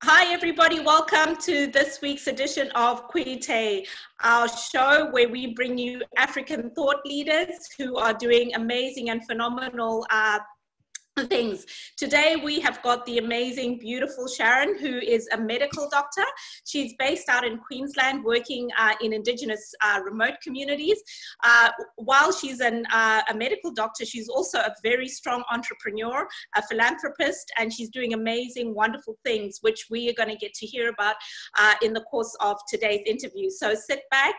Hi, everybody. Welcome to this week's edition of Kweitai, our show where we bring you African thought leaders who are doing amazing and phenomenal things. Today we have got the amazing, beautiful Sharon, who is a medical doctor. She's based out in Queensland, working in Indigenous remote communities. While she's a medical doctor, she's also a very strong entrepreneur, a philanthropist, and she's doing amazing, wonderful things, which we are going to get to hear about in the course of today's interview. So sit back,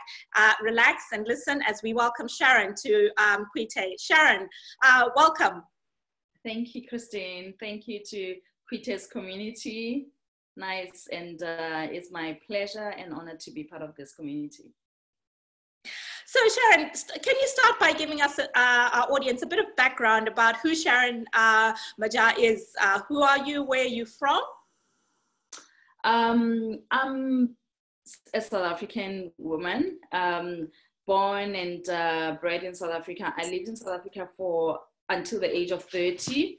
relax, and listen as we welcome Sharon to Kweitai. Sharon, welcome. Thank you, Christine. Thank you to Kweitai's community. Nice, and it's my pleasure and honor to be part of this community. So Sharon, can you start by giving us, our audience, a bit of background about who Sharon Maja is? Who are you? Where are you from? I'm a South African woman, born and bred in South Africa. I lived in South Africa until the age of 30,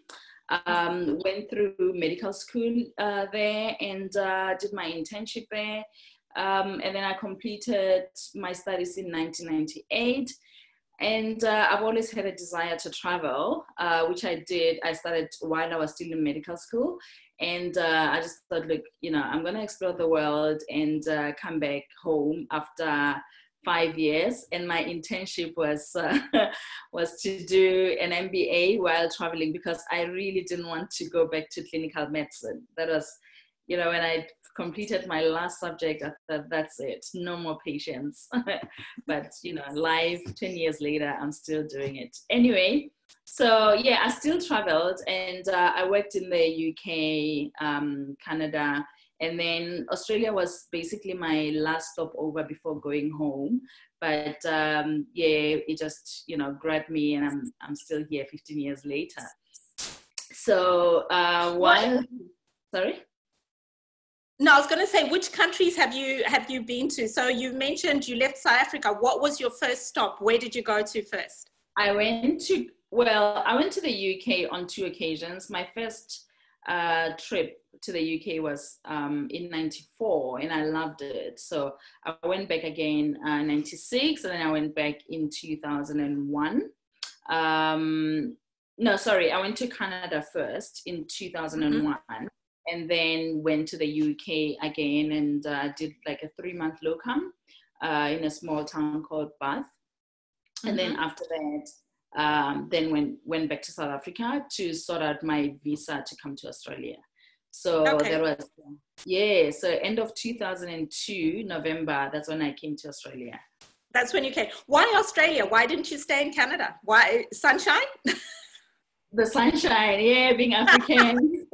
went through medical school there and did my internship there. And then I completed my studies in 1998. And I've always had a desire to travel, which I did. I started while I was still in medical school. And I just thought, look, I'm going to explore the world and come back home after 5 years, and my internship was to do an MBA while traveling, because I really didn't want to go back to clinical medicine. That was, when I completed my last subject, I thought, that's it, no more patients. But life 10 years later, I'm still doing it anyway. So yeah, I still traveled, and I worked in the UK, Canada. And then Australia was basically my last stopover before going home. But it just, grabbed me, and I'm still here 15 years later. So sorry? No, I was going to say, which countries have you been to? So you mentioned you left South Africa. What was your first stop? Where did you go to first? I went to the UK on 2 occasions. My first trip to the UK was in 94, and I loved it. So I went back again in 96, and then I went back in 2001. I went to Canada first in 2001, and then went to the UK again and did like a 3-month locum in a small town called Bath. And then after that, then went back to South Africa to sort out my visa to come to Australia. So that was, so end of 2002, November, that's when I came to Australia. That's when you came. Why Australia? Why didn't you stay in Canada? Why? Sunshine? The sunshine, being African.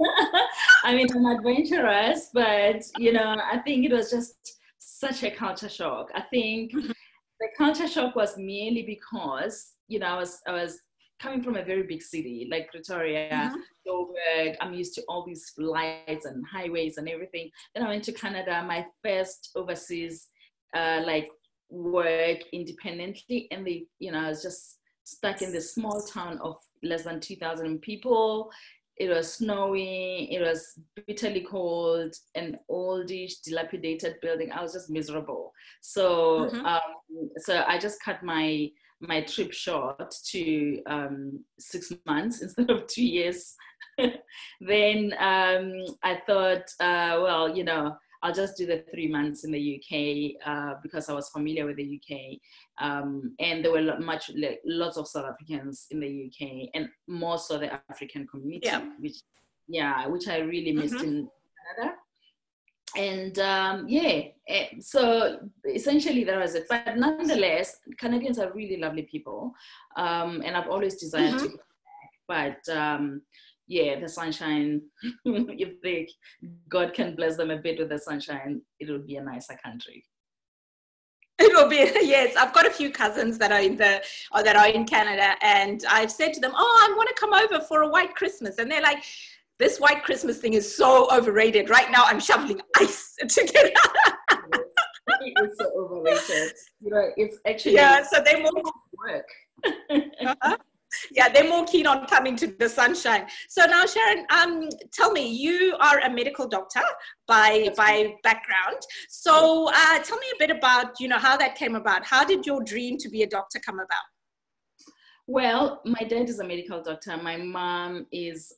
I mean, I'm adventurous, but, I think it was just such a culture shock. I think the culture shock was merely because, I was coming from a very big city like Pretoria, Joburg. I'm used to all these lights and highways and everything. Then I went to Canada, my first overseas work independently, and I was just stuck in this small town of less than 2,000 people. It was snowy, it was bitterly cold, an oldish, dilapidated building. I was just miserable. So so I just cut my trip short to 6 months instead of 2 years. Then I thought, I'll just do the 3 months in the UK because I was familiar with the UK. And there were lots of South Africans in the UK, and more so the African community, which I really missed in Canada. And so essentially that was it. But nonetheless, Canadians are really lovely people, and I've always desired to go back. But the sunshine, if God can bless them a bit with the sunshine, it will be a nicer country. It will be, yes. I've got a few cousins that are in Canada, and I've said to them, I want to come over for a white Christmas, and they're like, this white Christmas thing is so overrated. Right now, I'm shoveling ice to get out. It's so overrated. It's actually so they more work. Yeah, they're more keen on coming to the sunshine. So now, Sharon, tell me, you are a medical doctor by background. So tell me a bit about, how that came about. How did your dream to be a doctor come about? Well, my dad is a medical doctor. My mom is,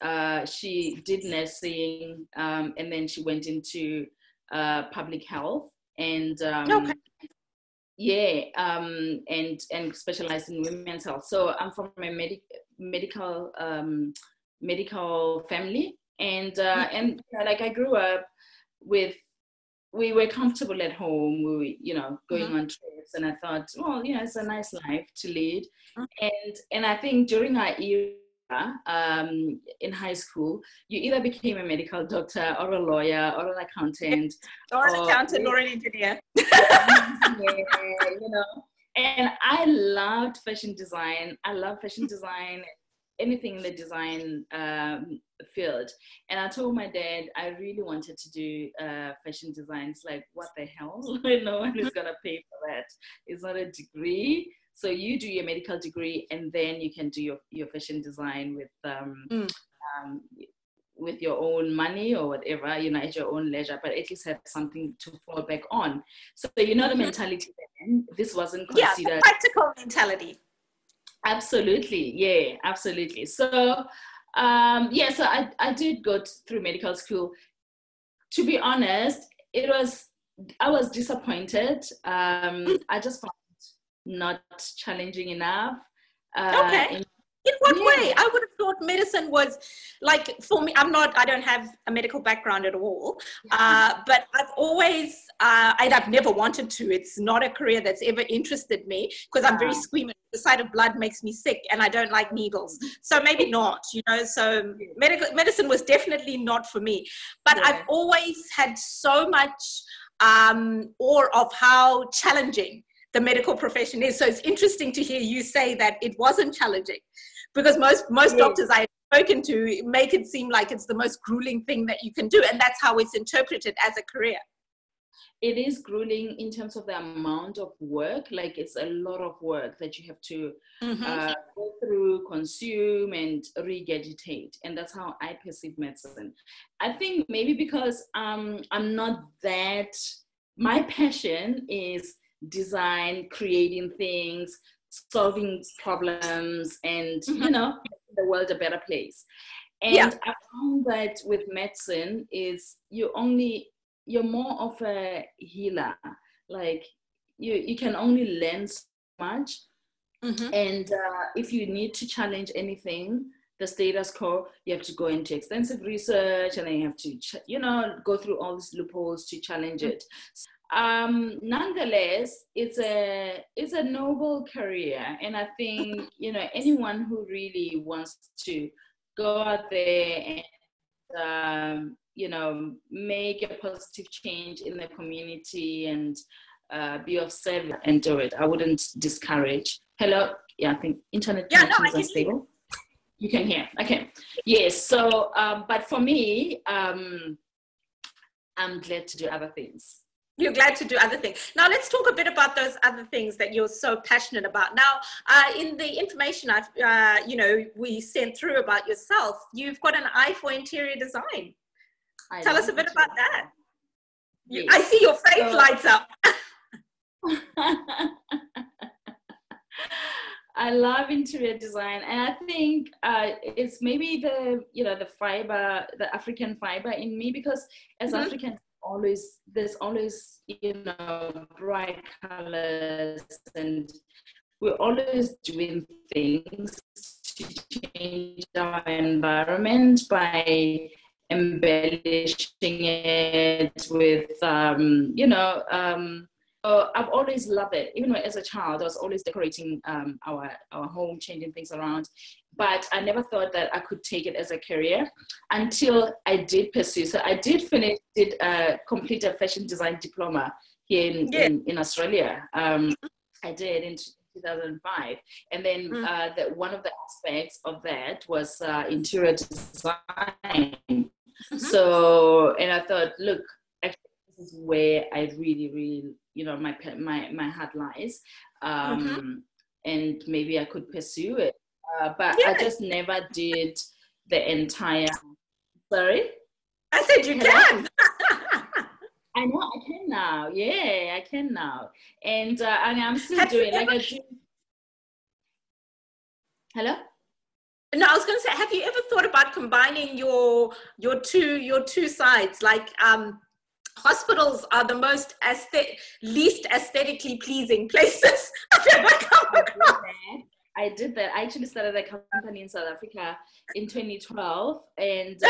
she did nursing, and then she went into public health and Okay. and specialized in women's health. So I'm from a medical family, and like I grew up with. We were comfortable at home. We were, going on trips, and I thought, well, it's a nice life to lead. And I think during our era in high school, you either became a medical doctor or a lawyer or an accountant, or an accountant or an engineer. And I loved fashion design. I love fashion design. Anything in the design field. And I told my dad I really wanted to do fashion design. It's like, what the hell? No one is gonna pay for that. It's not a degree. So you do your medical degree and then you can do your fashion design with your own money or whatever, at your own leisure, but at least have something to fall back on. So the mentality then, this wasn't considered. Yeah, practical mentality. Absolutely, yeah, absolutely. So, so I did go through medical school. To be honest, I was disappointed. I just found it not challenging enough. Okay. In what way? I would have thought medicine was like, for me, I don't have a medical background at all, but I've always, and I've never wanted to. It's not a career that's ever interested me because I'm very squeamish. The sight of blood makes me sick and I don't like needles. So maybe not, so medicine was definitely not for me. But I've always had so much awe of how challenging the medical profession is. So it's interesting to hear you say that it wasn't challenging, because most doctors I've spoken to make it seem like it's the most grueling thing that you can do, and that's how it's interpreted as a career. It is grueling in terms of the amount of work. Like, it's a lot of work that you have to go through, consume, and regurgitate. And that's how I perceive medicine. I think maybe because I'm not that, my passion is design, creating things, solving problems, and making the world a better place. And I found that with medicine is you're more of a healer. Like, you can only learn so much, and if you need to challenge anything, the status quo, you have to go into extensive research, and then you have to go through all these loopholes to challenge it. Nonetheless, it's a noble career, and I think anyone who really wants to go out there and make a positive change in the community and be of service and do it, I wouldn't discourage. Hello, I think internet connections are stable. You can hear, okay, yes. So, but for me, I'm glad to do other things. You're glad to do other things. Now let's talk a bit about those other things that you're so passionate about. Now, in the information we sent through about yourself, you've got an eye for interior design. Tell us a bit about that. Yes. I see your face lights up. I love interior design, and I think it's maybe the fiber, the African fiber in me, because as Africans, there's always bright colors, and we're always doing things to change our environment by embellishing it with I've always loved it. Even as a child, I was always decorating our home, changing things around. But I never thought that I could take it as a career until I did pursue. So I did complete a fashion design diploma here in Australia. I did in 2005. And then one of the aspects of that was interior design. So, and I thought, look, actually, this is where I really, my heart lies. And maybe I could pursue it. but I just never did the entire. Sorry? I said you can. I know I can now. Yeah, I can now. And I'm still doing like I do. Hello? No, I was going to say, have you ever thought about combining your two sides? Like hospitals are the least aesthetically pleasing places I've ever come across. I did that. I actually started a company in South Africa in 2012, and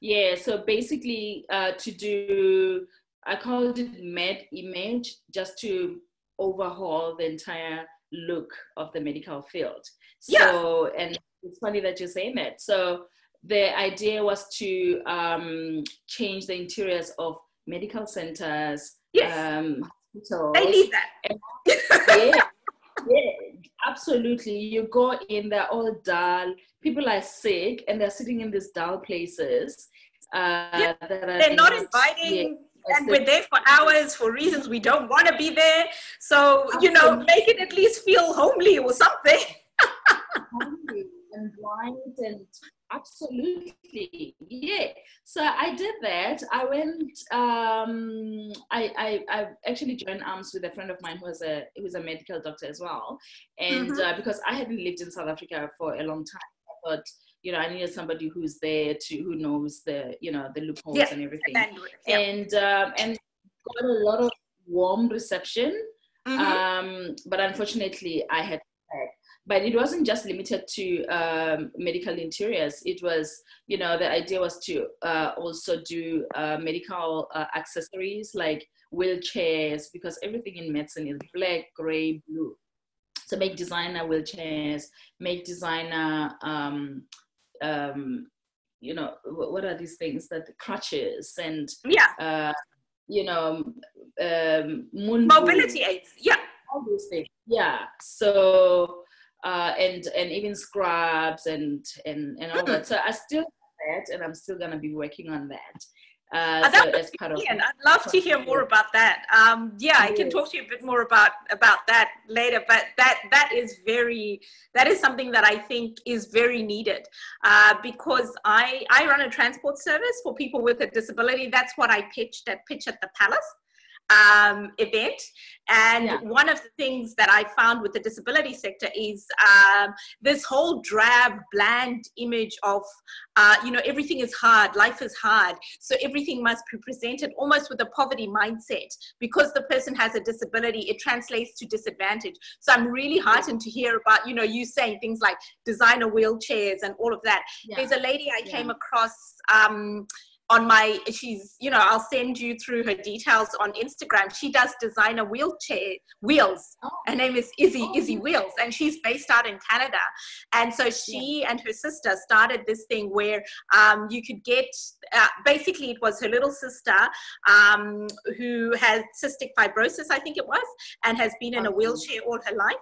yeah, so basically to do, I called it med image, just to overhaul the entire look of the medical field. So, and it's funny that you're saying that. So the idea was to change the interiors of medical centers, hospitals. They need that. Yeah, absolutely. You go in, they're all dull. People are sick and they're sitting in these dull places. They're not inviting, and we're there for hours for reasons we don't want to be there. So, make it at least feel homely or something. And white and absolutely, yeah. So I did that. I went. I actually joined arms with a friend of mine who's a medical doctor as well, and because I hadn't lived in South Africa for a long time, I thought, I needed somebody who's there who knows the loopholes and everything, and got a lot of warm reception. But unfortunately, I had. But it wasn't just limited to medical interiors. It was, the idea was to also do medical accessories like wheelchairs, because everything in medicine is black, gray, blue. So make designer wheelchairs, make designer, what are these things, that crutches and, mobility aids. Yeah. All those things. Yeah. So, and even scrubs and all that. So I still have that, and I'm still gonna be working on that. So as part of I'd love to hear more about that. I can talk to you a bit more about that later. But that is something that I think is very needed, because I run a transport service for people with a disability. That's what I pitch at the Palace event. And one of the things that I found with the disability sector is this whole drab, bland image of, everything is hard, life is hard. So everything must be presented almost with a poverty mindset. Because the person has a disability, it translates to disadvantage. So I'm really heartened to hear about, you saying things like designer wheelchairs and all of that. There's a lady I came across, I'll send you through her details on Instagram. She does designer wheels. Her name is Izzy Wheels, and she's based out in Canada. And so she and her sister started this thing where you could get, basically it was her little sister who has cystic fibrosis, I think it was, and has been in a wheelchair all her life.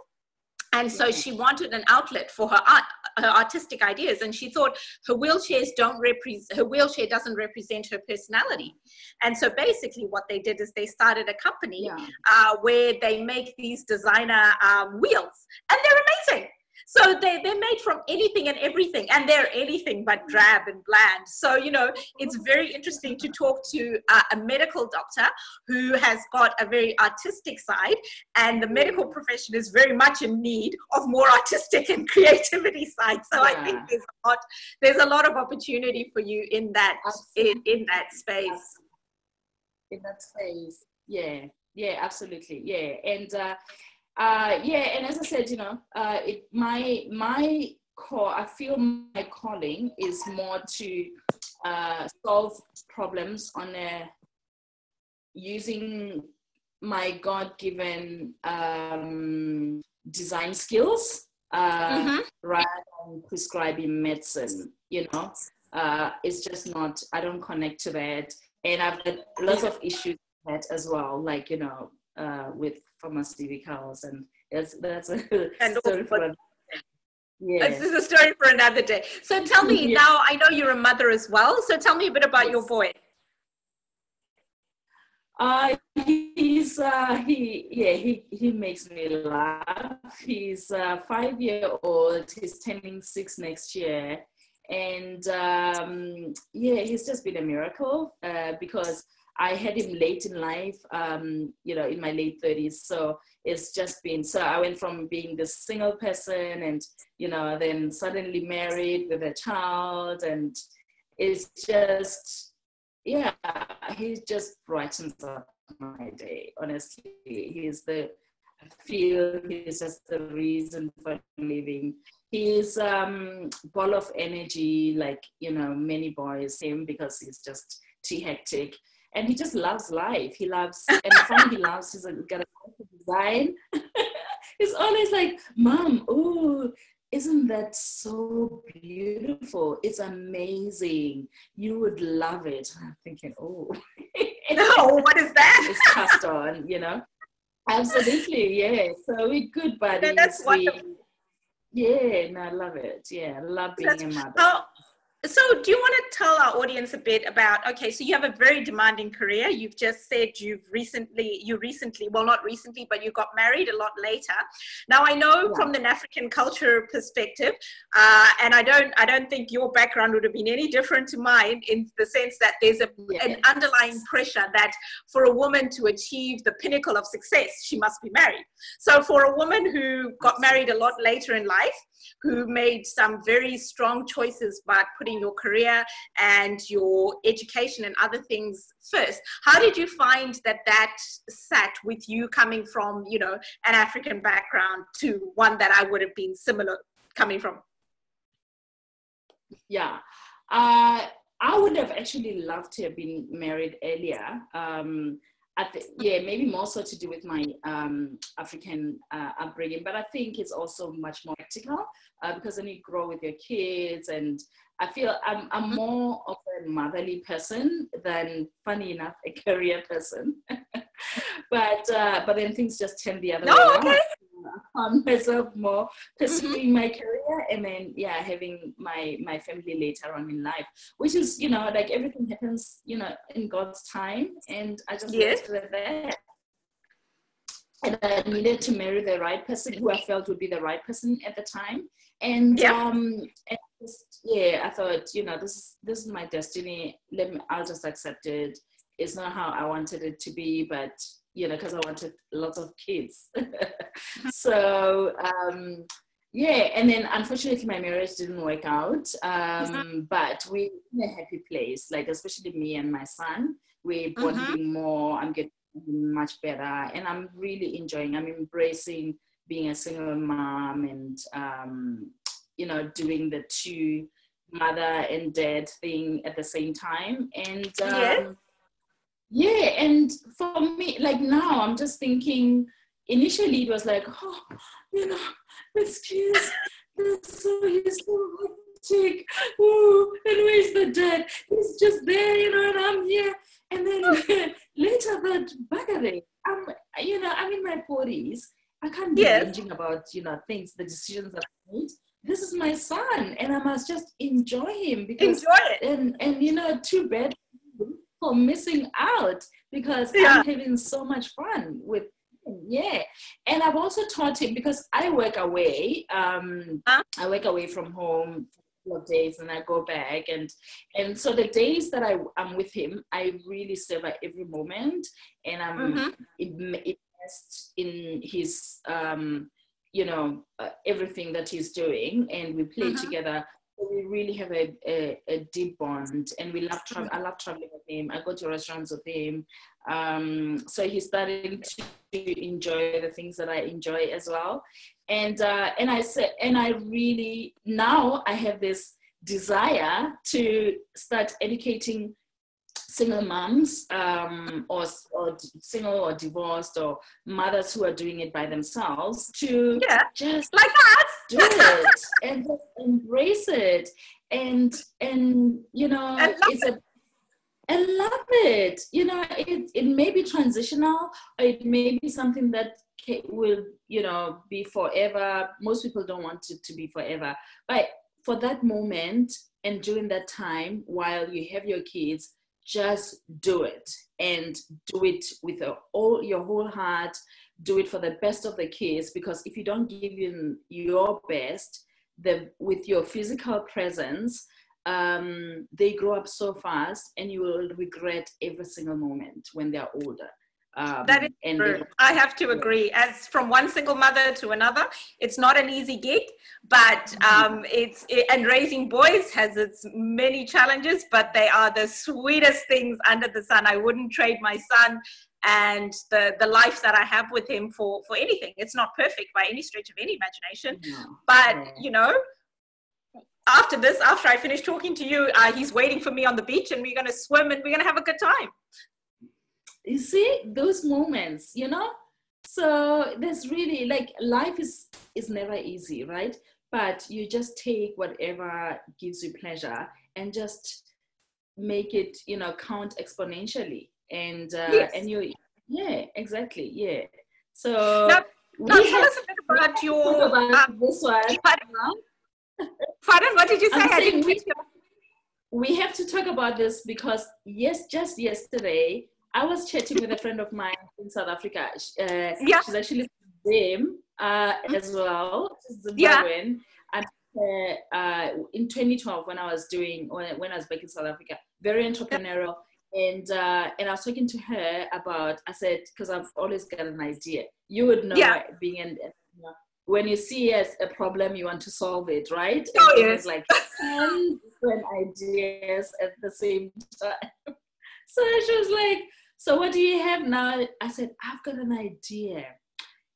And so she wanted an outlet for her artistic ideas, and she thought her wheelchair doesn't represent her personality. And so basically what they did is they started a company where they make these designer wheels, and they're amazing. So they're made from anything and everything, and they're anything but drab and bland. So, it's very interesting to talk to a medical doctor who has got a very artistic side, and the medical profession is very much in need of more artistic and creativity side. So I think there's a lot of opportunity for you in that space. In that space, yeah, absolutely, yeah, and. And as I said, my core, I feel my calling is more to solve problems on using my God-given design skills rather than prescribing medicine. It's just not. I don't connect to that, and I've had lots of issues with that as well, like with pharmaceuticals, and that's a story for another day. This is a story for another day. So tell me now, I know you're a mother as well, so tell me a bit about your boy. He's he makes me laugh. He's 5-year-old. He's turning 6 next year, and he's just been a miracle because I had him late in life, in my late 30s. So it's just been, so I went from being this single person and, then suddenly married with a child, and it's just, he just brightens up my day, honestly. He's just the reason for living. He's ball of energy, like, many boys, him, because he's just too hectic. And he just loves life. He's got a design. He's always like, Mom, oh, isn't that so beautiful? It's amazing. You would love it. I'm thinking, oh. No, what is that? It's passed on, Absolutely, yeah. So we're good buddies. No, that's wonderful. I love it. Yeah, I love being a mother. So do you want to tell our audience a bit about, okay, so you have a very demanding career. You've just said you recently, well, not recently, but you got married a lot later. Now, I know from an African culture perspective, and I don't think your background would have been any different to mine, in the sense that there's an underlying pressure that for a woman to achieve the pinnacle of success, she must be married. So for a woman who got married a lot later in life, who made some very strong choices by putting your career and your education and other things first, how did you find that sat with you, coming from, an African background to one that I would have been similar coming from? Yeah, I would have actually loved to have been married earlier. Maybe more so to do with my African upbringing, but I think it's also much more practical because then you grow with your kids, and I feel I'm more of a motherly person than, funny enough, a career person. but then things just turn the other way around. Okay. I found myself more pursuing my career, and then having my family later on in life, which is like everything happens in God's time, and I just left it there. And I needed to marry the right person who I felt would be the right person at the time, and I thought this is my destiny. I'll just accept it. It's not how I wanted it to be, but because I wanted lots of kids. So, and then unfortunately my marriage didn't work out, but we're in a happy place, like especially me and my son. We're bonding more, I'm getting much better, and I'm really enjoying, I'm embracing being a single mom, and, doing the two mother and dad thing at the same time. And and for me, like now, I'm just thinking, initially it was like, this kid, he's so hectic, and where's the dad? He's just there, and I'm here. And then later, that bugger, I'm in my 40s. I can't be whinging about, things, the decisions I've made. This is my son, and I must just enjoy him, because enjoy it. And too bad for missing out, because I'm having so much fun with him. And I've also taught him, because I work away. I work away from home for a couple of days, and I go back, and so the days that I'm with him, I really savor every moment, and I'm immersed in his everything that he's doing, and we play together. We really have a deep bond, and we love I love traveling with him. I go to restaurants with him, so he's starting to enjoy the things that I enjoy as well. And I really, now I have this desire to start educating single moms, or single or divorced, or mothers who are doing it by themselves, to just like us do it and just embrace it, and I love it. It may be transitional, or it may be something that will be forever. Most people don't want it to be forever, but for that moment and during that time while you have your kids, just do it and do it with all your whole heart. Do it for the best of the kids, because if you don't give in your best, with your physical presence, they grow up so fast, and you will regret every single moment when they're older. That is true. I have to agree. As from one single mother to another, it's not an easy gig, but and raising boys has its many challenges, but they are the sweetest things under the sun. I wouldn't trade my son and the life that I have with him for anything. It's not perfect by any stretch of any imagination, but you know, after I finish talking to you, he's waiting for me on the beach, and we're going to swim, and we're going to have a good time. You see those moments, you know? So there's really, like, life is never easy, right? But you just take whatever gives you pleasure and just make it, you know, count exponentially. And and you, exactly, So now tell us a bit about this one. Pardon, what did you say? We have to talk about this because just yesterday I was chatting with a friend of mine in South Africa. She's actually them as well. She's Zimbabwean. And in 2012, when I was back in South Africa, very entrepreneurial. And I was talking to her about, I said, because I've always got an idea. You would know, being when you see a problem, you want to solve it, right? Oh, yes. It's like 10 different ideas at the same time. So she was like, so what do you have now? I said, I've got an idea.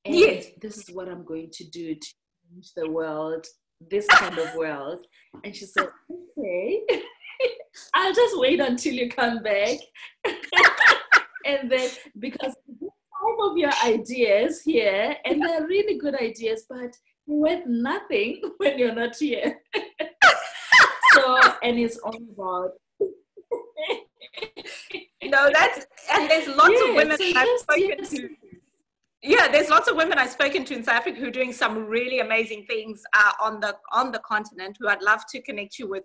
And this is what I'm going to do to change the world, this kind of world. And she said, okay, I'll just wait until you come back. And then, because some of your ideas here, and they're really good ideas, but they're worth nothing when you're not here. So, and it's all about... No, and there's lots of women I've spoken to. Yeah, there's lots of women I've spoken to in South Africa who are doing some really amazing things on the continent, who I'd love to connect you with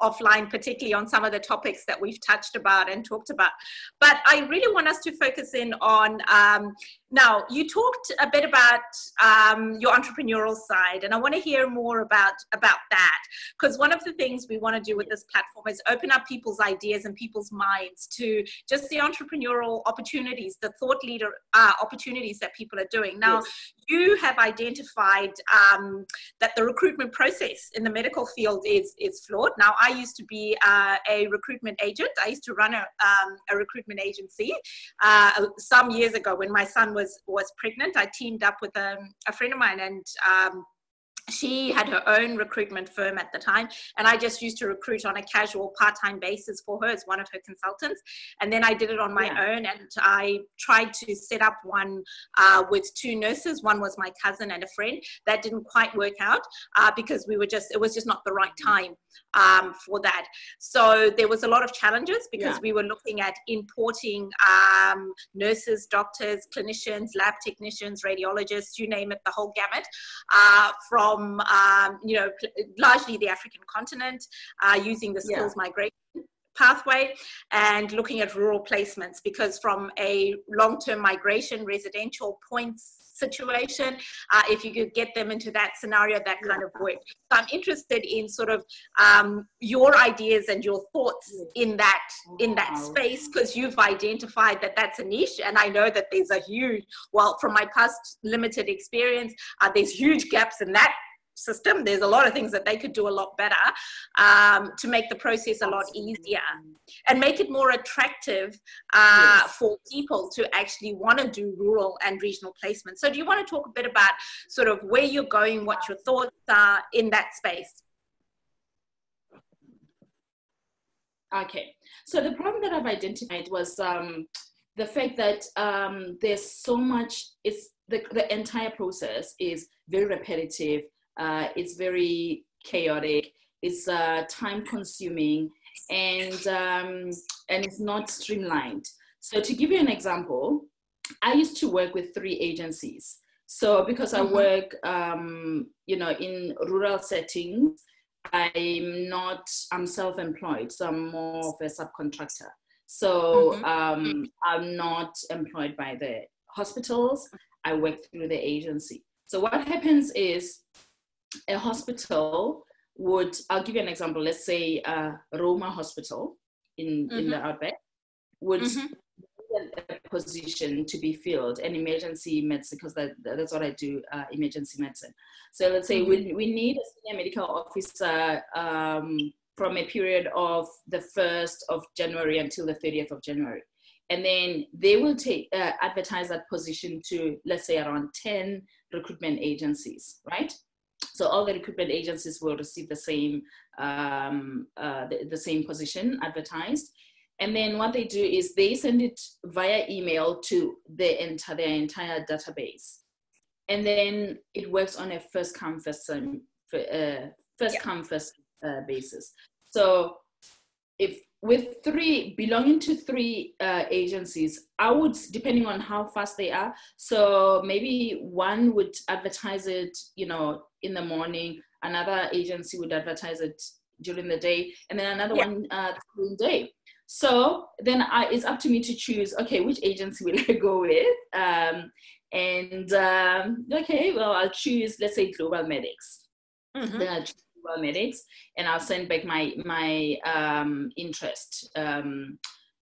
offline, particularly on some of the topics that we've touched about and talked about. But I really want us to focus in on, now you talked a bit about your entrepreneurial side, and I want to hear more about that, because one of the things we want to do with this platform is open up people's ideas and people's minds to just the entrepreneurial opportunities, the thought leader opportunities that people are doing. Now, you have identified that the recruitment process in the medical field is flawed. Now, I used to be a recruitment agent. I used to run a recruitment agency some years ago when my son was pregnant. I teamed up with a friend of mine, and she had her own recruitment firm at the time, and I just used to recruit on a casual part-time basis for her as one of her consultants. And then I did it on my own, and I tried to set up one with two nurses. One was my cousin and a friend. That didn't quite work out because it was just not the right time for that. So there was a lot of challenges because we were looking at importing nurses, doctors, clinicians, lab technicians, radiologists, you name it, the whole gamut, from largely the African continent, using the skills migration pathway, and looking at rural placements, because from a long-term migration residential points situation, if you could get them into that scenario, that kind of work. So I'm interested in sort of your ideas and your thoughts in that space, because you've identified that that's a niche, and I know that there's a huge, well, from my past limited experience, there's huge gaps in that system. There's a lot of things that they could do a lot better to make the process a lot easier and make it more attractive for people to actually want to do rural and regional placement. So do you want to talk a bit about sort of where you're going, what your thoughts are in that space? Okay, so the problem that I've identified was the fact that there's so much, the entire process is very repetitive. It's very chaotic, it's time consuming, and it's not streamlined. So to give you an example, I used to work with 3 agencies. So because I work, in rural settings, I'm self-employed, so I'm more of a subcontractor. So I'm not employed by the hospitals. I work through the agency. So what happens is a hospital would, I'll give you an example. Let's say Roma Hospital in the Outback would a position to be filled, an emergency medicine, because that's what I do, emergency medicine. So let's say we need a senior medical officer from a period of the 1st of January until the 30th of January. And then they will advertise that position to, let's say, around 10 recruitment agencies, right? So all the recruitment agencies will receive the same the same position advertised. And then what they do is they send it via email to their entire database. And then it works on a first come, first basis. So if with belonging to three agencies, I would, depending on how fast they are, so maybe one would advertise it, in the morning, another agency would advertise it during the day, and then another one during the day. So then it's up to me to choose, okay, which agency will I go with? Okay, well, I'll choose, let's say, Global Medics. Then I'll choose Global Medics, and I'll send back my interest. And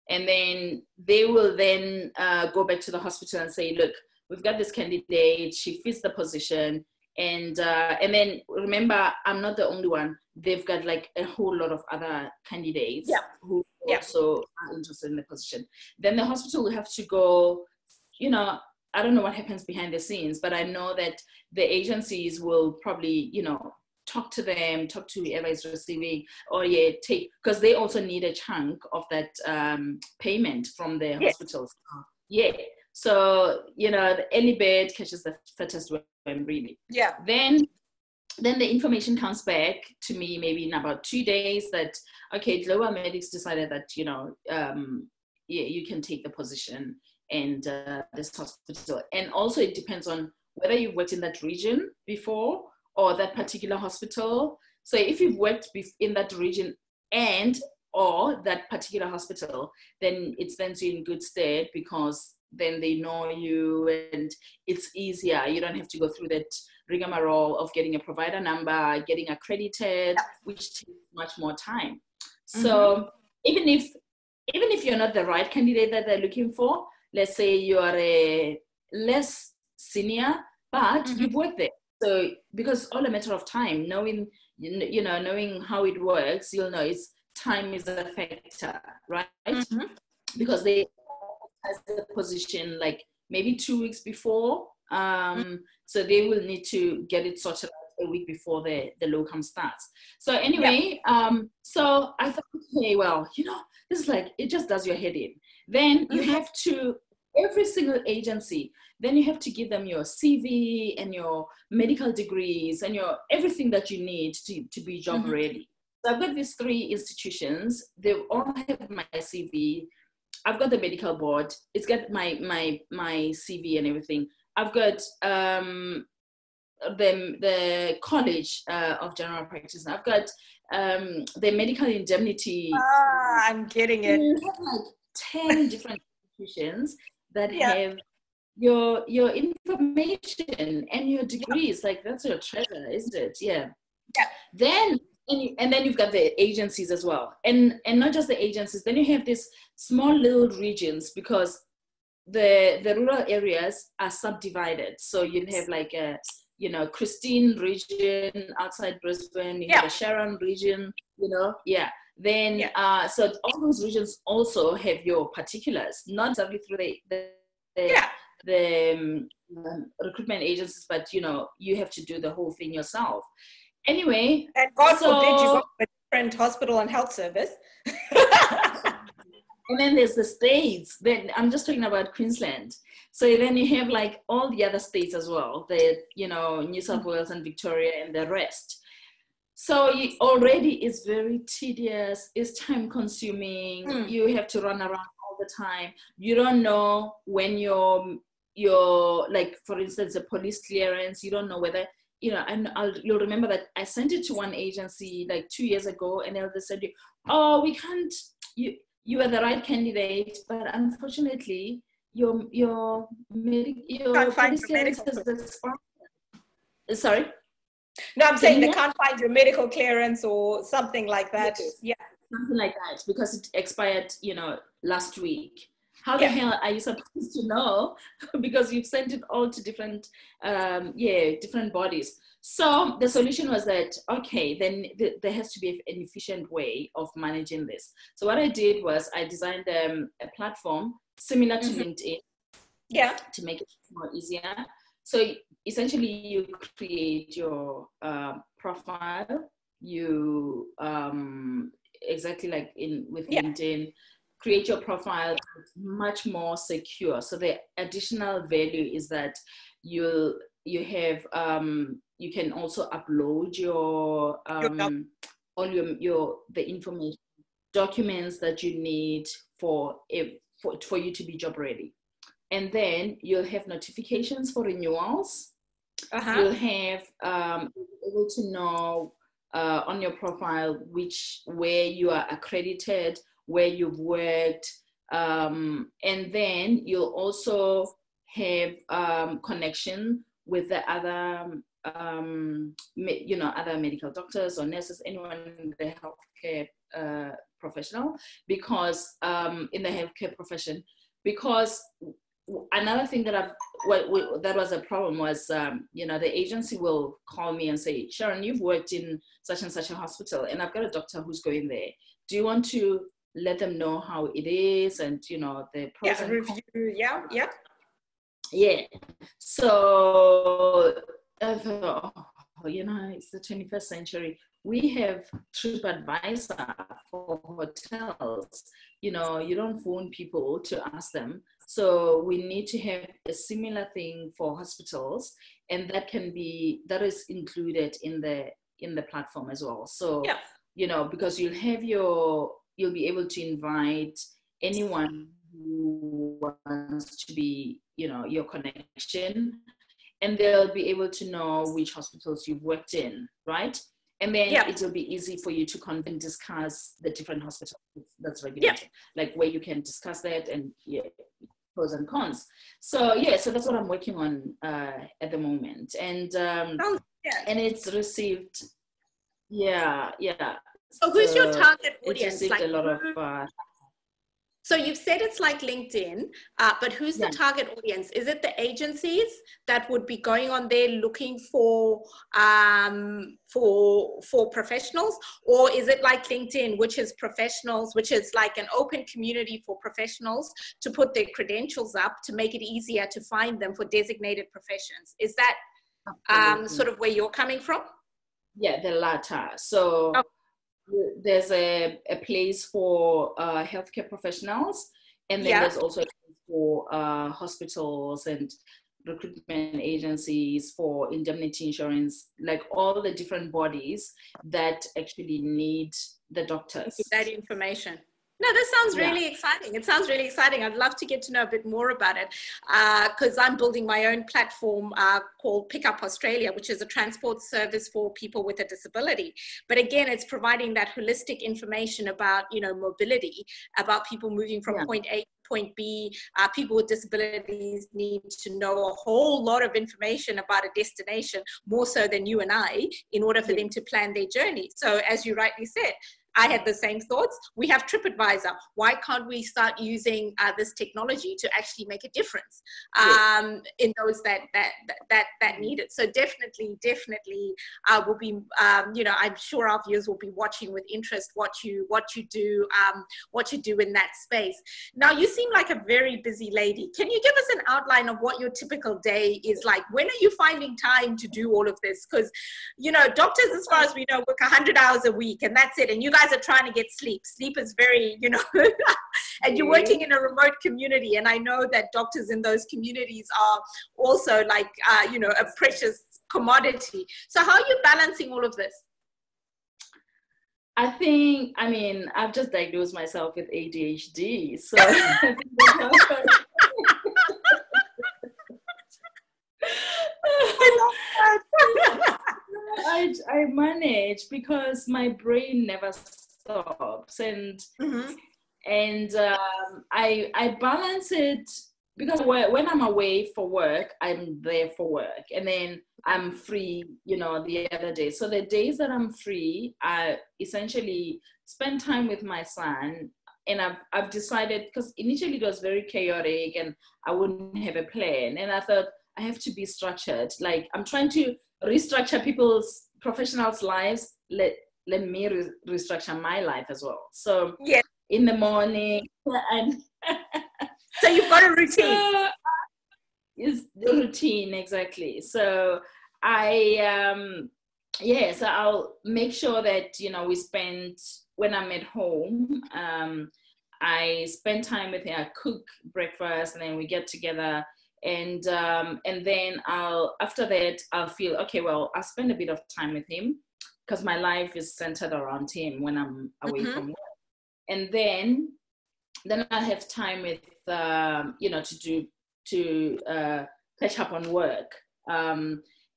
then they will then go back to the hospital and say, look, we've got this candidate, she fits the position. And then remember, I'm not the only one. They've got like a whole lot of other candidates who also are interested in the position. Then the hospital will have to go, I don't know what happens behind the scenes, but I know that the agencies will probably, talk to whoever is receiving, or take, because they also need a chunk of that payment from the hospitals. So, the early bird catches the fattest worm, really. Then the information comes back to me maybe in about 2 days that, okay, Global Medics decided that, you can take the position and this hospital. And also it depends on whether you've worked in that region before or that particular hospital. So if you've worked in that region or that particular hospital, then it stands you in good stead, because then they know you and it's easier. You don't have to go through that rigmarole of getting a provider number, getting accredited, which takes much more time. So even if you're not the right candidate that they're looking for, let's say you are a less senior, but you've worked there. So because all a matter of time, knowing how it works, you'll know time is a factor, right? Because they has the position like maybe 2 weeks before. So they will need to get it sorted out a week before the locum starts. So anyway, so I thought, okay, well, this is like, it just does your head in. Then you have to, every single agency, then you have to give them your CV and your medical degrees and your everything that you need to be job ready. So I've got these 3 institutions. They all have my CV. I've got the medical board. It's got my CV and everything. I've got the College of General Practice. I've got the medical indemnity. I'm getting it. You have like 10 different institutions that have your information and your degrees. Like, that's your treasure, isn't it? Then and then you've got the agencies as well, and not just the agencies. Then you have these small little regions, because the rural areas are subdivided. So you have like a Christine region outside Brisbane. You have the Sharon region. Then so all those regions also have your particulars, not exactly through the recruitment agencies, but you have to do the whole thing yourself. Anyway, and God forbid you go to a different hospital and health service. And then there's the states. Then I'm just talking about Queensland. So then you have like all the other states as well. The New South Wales and Victoria and the rest. So it already is very tedious. It's time consuming. You have to run around all the time. You don't know when you're like, for instance, a police clearance. You don't know whether. And you'll remember that I sent it to one agency like 2 years ago, and they'll just say, "Oh, we can't. you are the right candidate, but unfortunately, your Can't find police your clearance medical. has expired. Sorry? No, I'm Can saying you they hear? can't find your medical clearance or something like that. Yes. Yeah. Something like that, because it expired, last week. How the Yeah. hell are you supposed to know? Because you've sent it all to different, different bodies. So the solution was that, okay, then there has to be an efficient way of managing this. So what I did was I designed a platform similar to LinkedIn. Yeah. To make it more easier. So essentially you create your profile, you exactly like with LinkedIn, create your profile much more secure. So the additional value is that you have you can also upload your all the information, documents that you need for you to be job ready. And then you'll have notifications for renewals. You'll have able to know on your profile where you are accredited, where you've worked, and then you'll also have connection with the other other medical doctors or nurses, anyone in the healthcare professional, because in the healthcare profession, because another thing that that was a problem was, the agency will call me and say, Sharon, you've worked in such and such a hospital, and I've got a doctor who's going there. Do you want to let them know how it is, and the pros and review? Cons? Yeah. So I thought, it's the 21st century. We have TripAdvisor for hotels. You don't phone people to ask them. So we need to have a similar thing for hospitals, and that is included in the platform as well. So because you'll be able to invite anyone who wants to be your connection, and they'll be able to know which hospitals you've worked in, right? And then it will be easy for you to discuss the different hospitals that's regulated, like where you can discuss that and pros and cons. So so that's what I'm working on at the moment, and and it's received, So who's your target audience? It's received a lot of. So you've said it's like LinkedIn, but who's the target audience? Is it the agencies that would be going on there looking for professionals, or is it like LinkedIn, which is professionals, which is like an open community for professionals to put their credentials up to make it easier to find them for designated professions? Is that sort of where you're coming from? Yeah, the latter. So. There's a place for healthcare professionals, and then there's also a place for hospitals and recruitment agencies, for indemnity insurance, like all the different bodies that actually need the doctors. That information. No, this sounds really exciting. It sounds really exciting. I'd love to get to know a bit more about it, because I'm building my own platform called Pick Up Australia, which is a transport service for people with a disability. But again, it's providing that holistic information about, mobility, about people moving from point A to point B. People with disabilities need to know a whole lot of information about a destination, more so than you and I, in order for them to plan their journey. So as you rightly said, I had the same thoughts. We have TripAdvisor. Why can't we start using this technology to actually make a difference in those that need it? So definitely, we'll be, I'm sure our viewers will be watching with interest what you do in that space. Now, you seem like a very busy lady. Can you give us an outline of what your typical day is like? When are you finding time to do all of this? Because, doctors, as far as we know, work 100 hours a week, and that's it. And you guys are trying to get sleep. Sleep is very, and you're working in a remote community. And I know that doctors in those communities are also like, a precious commodity. So how are you balancing all of this? I've just diagnosed myself with ADHD. So I manage, because my brain never stops, and And I balance it because when I'm away for work, I'm there for work, and then I'm free, the other days. So the days that I'm free, I essentially spend time with my son. And I've decided, because initially it was very chaotic and I wouldn't have a plan. And I thought I have to be structured. Like, I'm trying to restructure people's professionals' lives. Let me restructure my life as well. So yeah, in the morning, and so you've got a routine. so it's the routine, exactly. So so I'll make sure that, we spend, when I'm at home, I spend time with him. I cook breakfast, and then we get together, and then after that I'll feel, okay, well, I'll spend a bit of time with him, because my life is centered around him when I'm away from work. And then I have time with to catch up on work.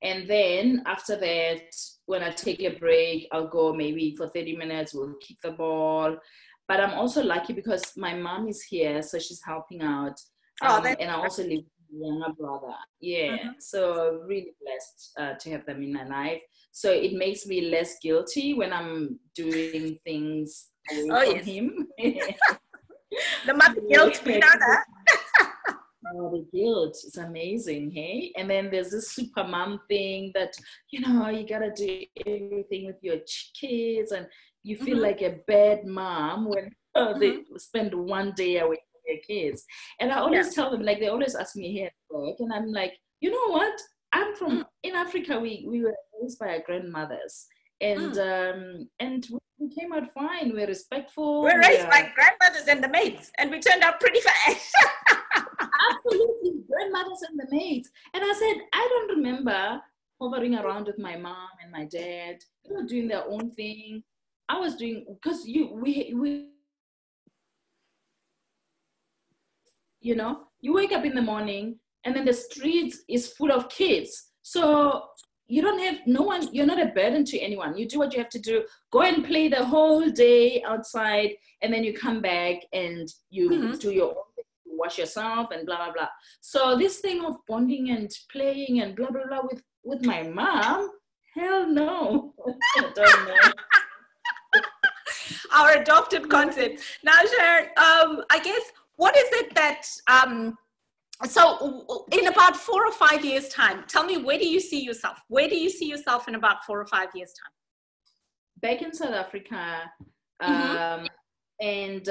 And then after that, when I take a break, I'll go maybe for 30 minutes, we'll kick the ball. But I'm also lucky because my mom is here, so she's helping out. And I also live with a younger brother. Yeah, so really blessed to have them in my life. So it makes me less guilty when I'm doing things away from him. The mother guilt, we know that. Oh, the guilt is amazing, hey? And then there's this super mom thing that, you gotta do everything with your kids, and you feel like a bad mom when they spend one day away from their kids. And I always tell them, like, they always ask me here at work, and I'm like, you know what? I'm from, in Africa, we were raised by our grandmothers. And we came out fine. We're respectful. We're raised by grandmothers and the maids, and we turned out pretty fine. Absolutely, grandmothers and the maids. And I said, I don't remember hovering around with my mom and my dad. They were doing their own thing. I was doing, because you wake up in the morning, and then the streets is full of kids. So you don't have you're not a burden to anyone. You do what you have to do, go and play the whole day outside, and then you come back and you do your own thing, you wash yourself and blah, blah, blah. So this thing of bonding and playing and blah, blah, blah with my mom, hell no. I don't know. Our adopted concept. Now, Sharon, I guess, what is it that, so in about 4 or 5 years' time, tell me, where do you see yourself? Where do you see yourself in about 4 or 5 years' time? Back in South Africa, and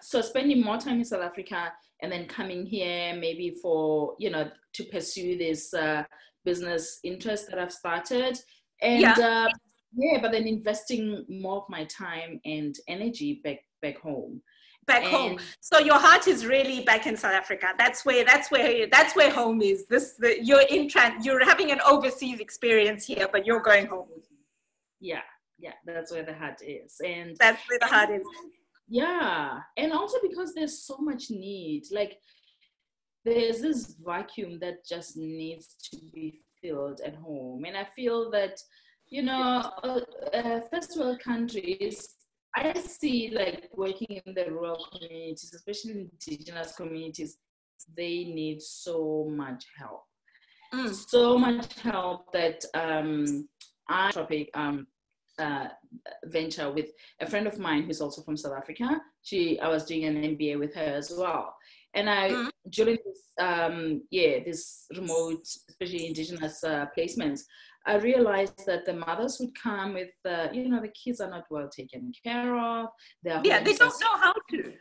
so spending more time in South Africa, and then coming here maybe for, to pursue this business interest that I've started. And but then investing more of my time and energy back home. Home. So your heart is really back in South Africa. That's where home is. You're having an overseas experience here, but you're going home. Yeah, that's where the heart is. And that's where the heart is. Yeah. And also because there's so much need. Like, there's this vacuum that just needs to be filled at home. And I feel that, first world countries, I see, like, working in the rural communities, especially indigenous communities, they need so much help. So much help that venture with a friend of mine who's also from South Africa. I was doing an MBA with her as well. And during this, this remote, especially indigenous placements, I realized that the mothers would come with, the kids are not well taken care of. They don't know how to.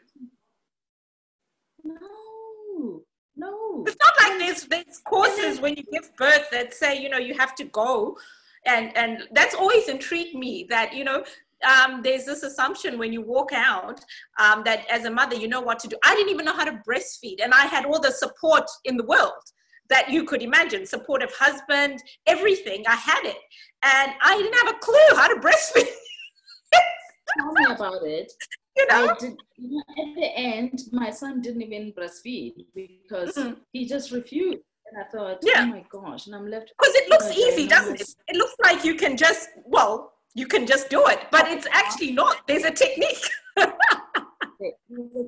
No. It's not like there's courses when you give birth that say, you have to go. And that's always intrigued me that, there's this assumption when you walk out that as a mother, you know what to do. I didn't even know how to breastfeed. And I had all the support in the world that you could imagine, supportive husband, everything. I had it. And I didn't have a clue how to breastfeed. Tell me about it. At the end, my son didn't even breastfeed because he just refused. And I thought, oh my gosh, and I'm left. Because it looks easy, doesn't it? It looks like you can just do it, but it's actually not. There's a technique.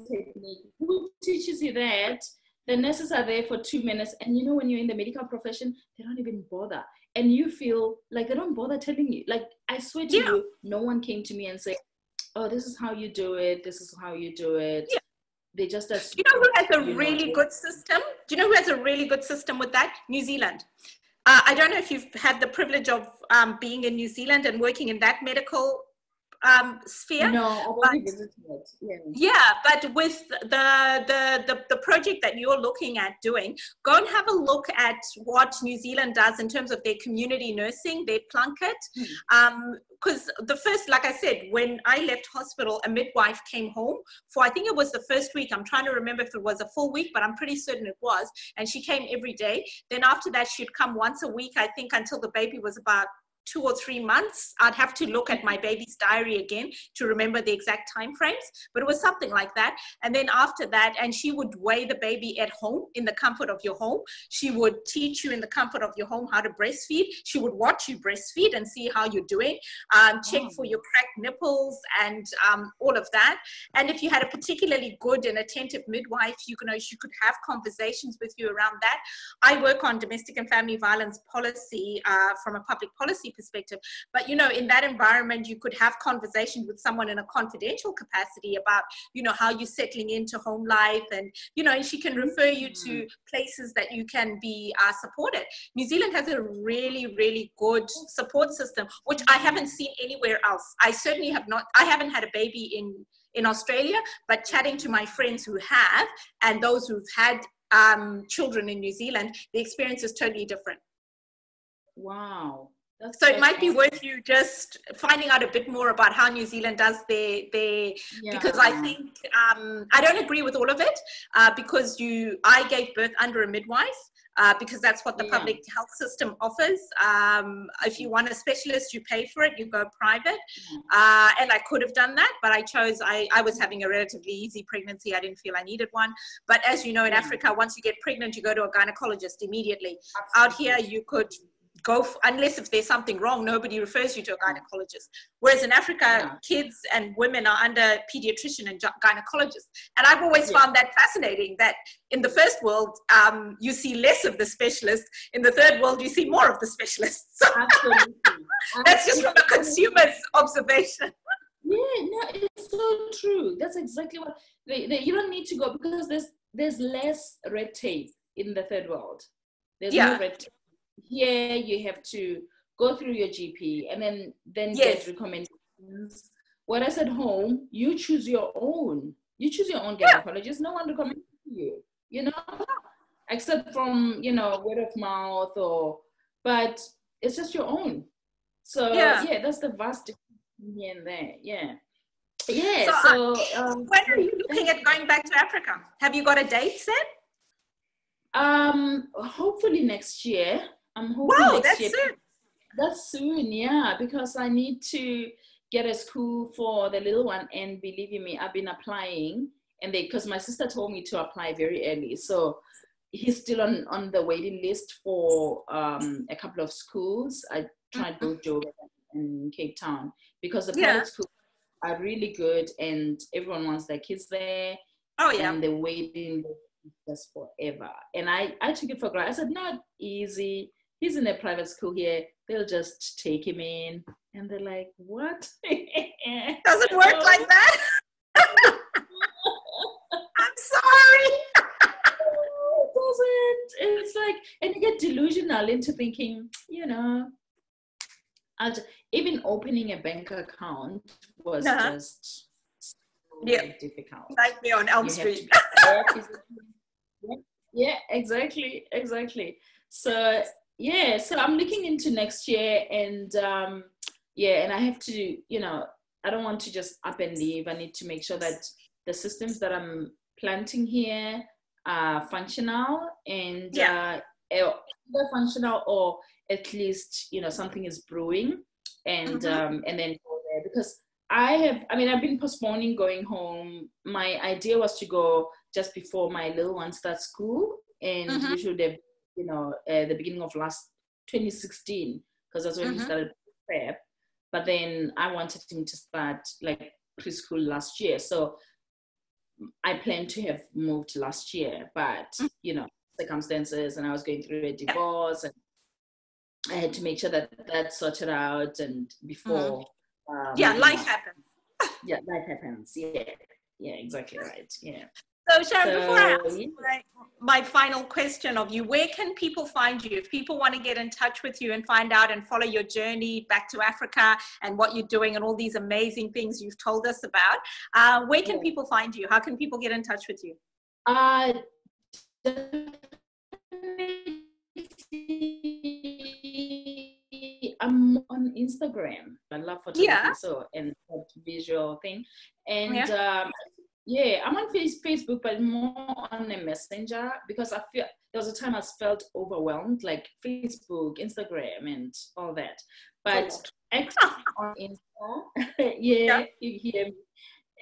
technique. Who teaches you that? The nurses are there for 2 minutes, and you know, when you're in the medical profession, they don't even bother, and you feel like they don't bother telling you. Like, I swear to you, no one came to me and said, "Oh, this is how you do it. This is how you do it." Yeah. They just assume. You know who has a really good system? Do you know who has a really good system with that? New Zealand. I don't know if you've had the privilege of being in New Zealand and working in that medical sphere. No, I've only visited. Yeah, but with the project that you're looking at doing, go and have a look at what New Zealand does in terms of their community nursing, their plunket. Because the first, like I said, when I left hospital, a midwife came home for, I think it was the first week. I'm trying to remember if it was a full week, but I'm pretty certain it was. And she came every day. Then after that, she'd come once a week, I think, until the baby was about 2 or 3 months. I'd have to look at my baby's diary again to remember the exact time frames, but it was something like that. And then after that, and she would weigh the baby at home in the comfort of your home. She would teach you in the comfort of your home how to breastfeed. She would watch you breastfeed and see how you're doing, check for your cracked nipples and all of that. And if you had a particularly good and attentive midwife, you know, she could have conversations with you around that. I work on domestic and family violence policy from a public policy perspective, but you know, in that environment, you could have conversations with someone in a confidential capacity about, you know, how you're settling into home life, and you know, and she can refer you to places that you can be supported. New Zealand has a really, really good support system, which I haven't seen anywhere else. I certainly have not. I haven't had a baby in Australia, but chatting to my friends who have, and those who've had children in New Zealand, the experience is totally different. Wow. So it might be worth you just finding out a bit more about how New Zealand does their because I think, I don't agree with all of it, because I gave birth under a midwife, because that's what the public health system offers. If you want a specialist, you pay for it, you go private. And I could have done that, but I chose, I was having a relatively easy pregnancy. I didn't feel I needed one. But as you know, in Africa, once you get pregnant, you go to a gynecologist immediately. Out here, you could go, unless if there's something wrong, nobody refers you to a gynecologist. Whereas in Africa, kids and women are under pediatrician and gynecologists. And I've always found that fascinating, that in the first world, you see less of the specialists. In the third world, you see more of the specialists. So Absolutely. That's just from a consumer's observation. Yeah, no, it's so true. That's exactly what you don't need to go, because there's less red tape in the third world. There's no red tape. Here you have to go through your GP and then get recommendations. Whereas at home, you choose your own. You choose your own gynecologist. No one recommends you, you know, except from, you know, word of mouth but it's just your own. So that's the vast difference here and there. Yeah. So when are you looking at going back to Africa? Have you got a date set? Hopefully next year. I'm hoping next year. Soon. That's soon, yeah, because I need to get a school for the little one, and believe you me, I've been applying, and because my sister told me to apply very early, so he's still on the waiting list for a couple of schools. I tried both Joburg and Cape Town, because the private schools are really good, and everyone wants their kids there. And the waiting just forever. And I took it for granted. I said, not easy. He's in a private school here. They'll just take him in. And they're like, what? Doesn't work like that. I'm sorry. It doesn't. It's like, and you get delusional into thinking, you know, even opening a bank account was just difficult. Like me on Elm Street. Yeah, exactly. So so I'm looking into next year, and and I have to, you know, I don't want to just up and leave. I need to make sure that the systems that I'm planting here are functional, and either functional, or at least, you know, something is brewing, and then go there, because I've been postponing going home. My idea was to go just before my little one starts school, and we should have, you know, the beginning of 2016, because that's when we started prep. But then I wanted him to start like preschool last year. So I planned to have moved last year, but you know, circumstances, and I was going through a divorce, and I had to make sure that that's sorted out. And before, life happens. Yeah, life happens. Yeah, exactly right. Yeah. So Sharon, before I ask my final question of you, where can people find you? If people want to get in touch with you and find out and follow your journey back to Africa and what you're doing and all these amazing things you've told us about, where can people find you? How can people get in touch with you? I'm on Instagram. I love photography, and visual thing. And I'm on Facebook, but more on a messenger, because I feel there was a time I felt overwhelmed, like Facebook, Instagram, and all that. But active on Insta, you hear me.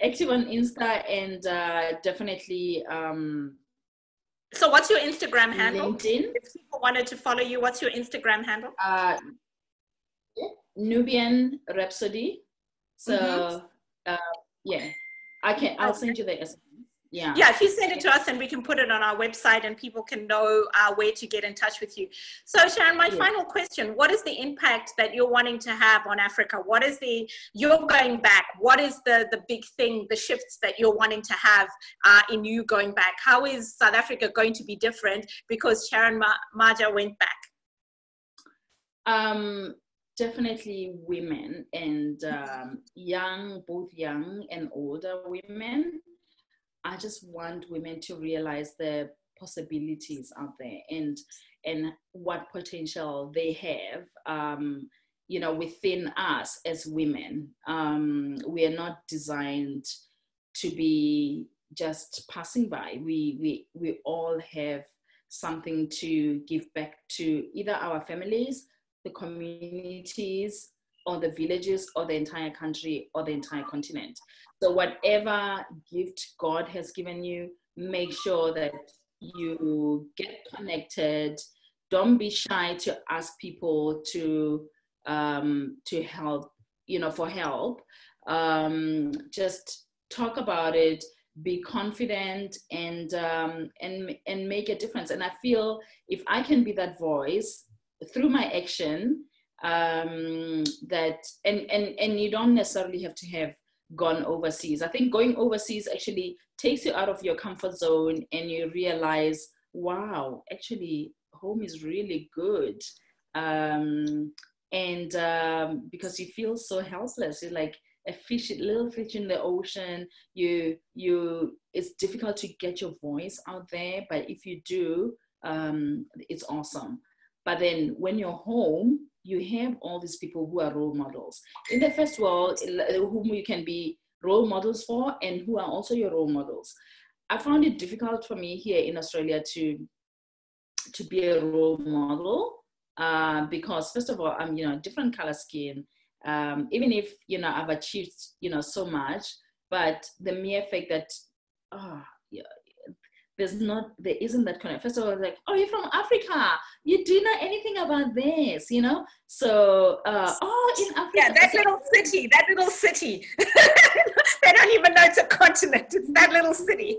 Active on Insta, and definitely. So what's your Instagram handle? LinkedIn. If people wanted to follow you, what's your Instagram handle? Nubian Rhapsody. So I'll send you the SMS. Yeah, if you send it to us, and we can put it on our website and people can know where to get in touch with you. So Sharon, my final question, what is the impact that you're wanting to have on Africa? What is you're going back, what is the big thing, the shifts that you're wanting to have in you going back? How is South Africa going to be different because Sharon Maja went back? Definitely women, and both young and older women. I just want women to realize the possibilities out there, and what potential they have, within us as women. We are not designed to be just passing by. We all have something to give back to either our families, the communities, or the villages, or the entire country, or the entire continent. So whatever gift God has given you, make sure that you get connected. Don't be shy to ask people to help, for help. Just talk about it, be confident, and make a difference. And I feel if I can be that voice through my action, that and you don't necessarily have to have gone overseas. I think going overseas actually takes you out of your comfort zone, and you realize, wow, actually home is really good. Because you feel so helpless, you're like a little fish in the ocean. It's difficult to get your voice out there, but if you do, it's awesome. But then when you're home, you have all these people who are role models in the first world, whom you can be role models for, and who are also your role models. I found it difficult for me here in Australia to be a role model, because first of all, I'm, different color skin. Even if, I've achieved, so much, but the mere fact that, there isn't that kind of, first of all, like, oh, you're from Africa, you do know anything about this, So, in Africa. Yeah, that little city. They don't even know it's a continent. It's that little city.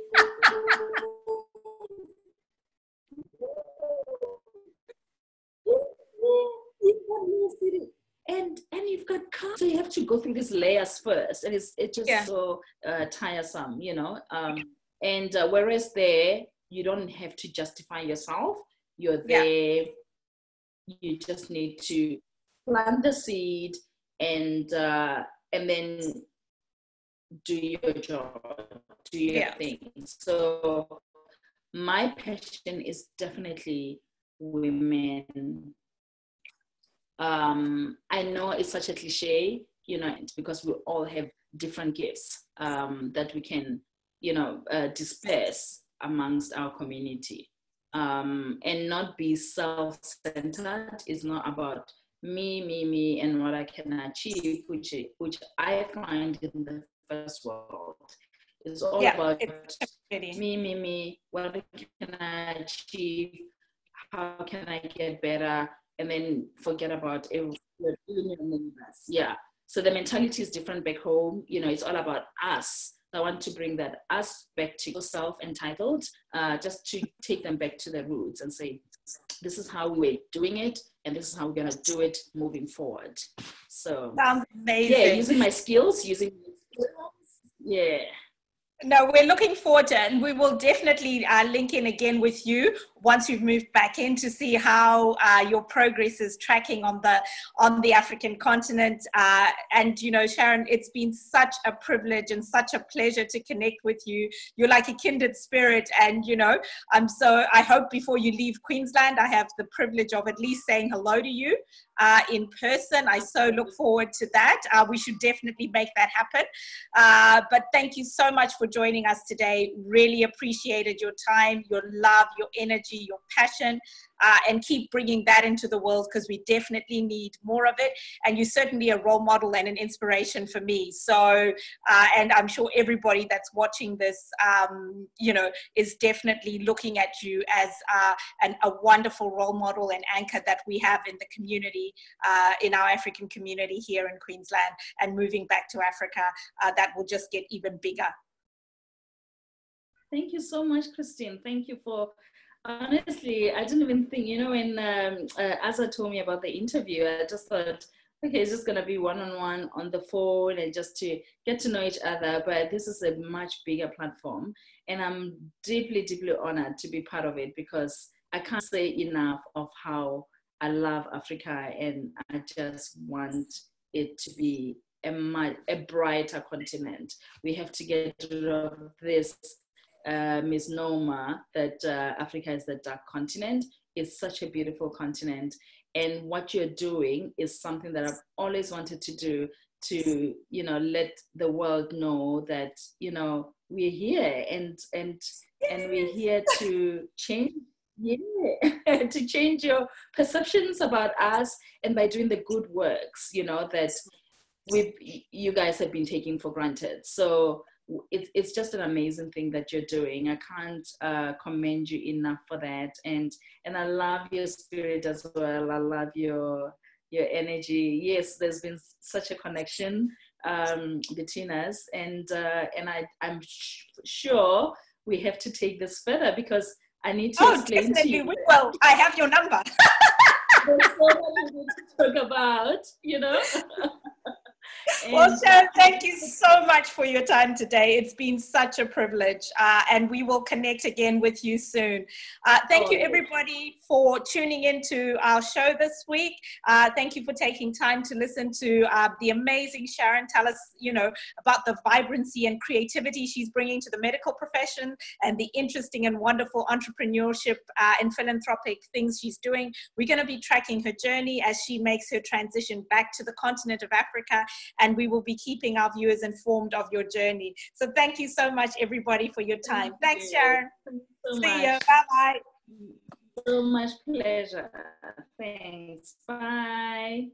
And you've got cars, so you have to go through these layers first, and it's just so tiresome, And whereas there, you don't have to justify yourself. You're there. You just need to plant the seed and then do your job, do your thing. So my passion is definitely women. I know it's such a cliche, it's because we all have different gifts that we can disperse amongst our community, and not be self-centered. It's not about me and what I can achieve, which I find in the first world. It's all about me, what can I achieve, how can I get better, and then forget about everything. So the mentality is different back home. It's all about us. I want to bring that aspect to yourself, entitled, just to take them back to their roots and say, this is how we're doing it, and this is how we're going to do it moving forward. So, sounds amazing. Yeah, using my skills, yeah. No, we're looking forward to it, and we will definitely link in again with you once you've moved back in to see how your progress is tracking on the African continent. And you know, Sharon, it's been such a privilege and such a pleasure to connect with you. You're like a kindred spirit, and you know, so I hope before you leave Queensland, I have the privilege of at least saying hello to you in person. I so look forward to that. We should definitely make that happen. But thank you so much for joining us today. Really appreciated your time, your love, your energy, your passion, and keep bringing that into the world, because we definitely need more of it. And you're certainly a role model and an inspiration for me. So, and I'm sure everybody that's watching this, you know, is definitely looking at you as a wonderful role model and anchor that we have in the community, in our African community here in Queensland, and moving back to Africa, that will just get even bigger. Thank you so much, Christine. Thank you for, honestly, I didn't even think, you know, when Asa told me about the interview, I just thought, okay, it's just going to be one-on-one on the phone and just to get to know each other. But this is a much bigger platform, and I'm deeply, deeply honored to be part of it, because I can't say enough of how I love Africa, and I just want it to be a brighter continent. We have to get rid of this misnomer that Africa is the dark continent. It's such a beautiful continent, and what you're doing is something that I've always wanted to do, to, you know, let the world know that, you know, we're here, and we're here to change, to change your perceptions about us, and by doing the good works, you know, that you guys have been taking for granted. So it's just an amazing thing that you're doing. I can't commend you enough for that, and I love your spirit as well. I love your energy. Yes, there's been such a connection between us, and I'm sure we have to take this further, because I need to explain to you. Well, I have your number. There's so much we need to talk about, you know. Well, Sharon, thank you so much for your time today. It's been such a privilege, and we will connect again with you soon. Thank you, everybody, for tuning into our show this week. Thank you for taking time to listen to the amazing Sharon tell us, you know, about the vibrancy and creativity she's bringing to the medical profession, and the interesting and wonderful entrepreneurship and philanthropic things she's doing. We're going to be tracking her journey as she makes her transition back to the continent of Africa, and we will be keeping our viewers informed of your journey. So thank you so much, everybody, for your time. Thanks, Sharon. See you. Bye-bye. So much pleasure. Thanks. Bye.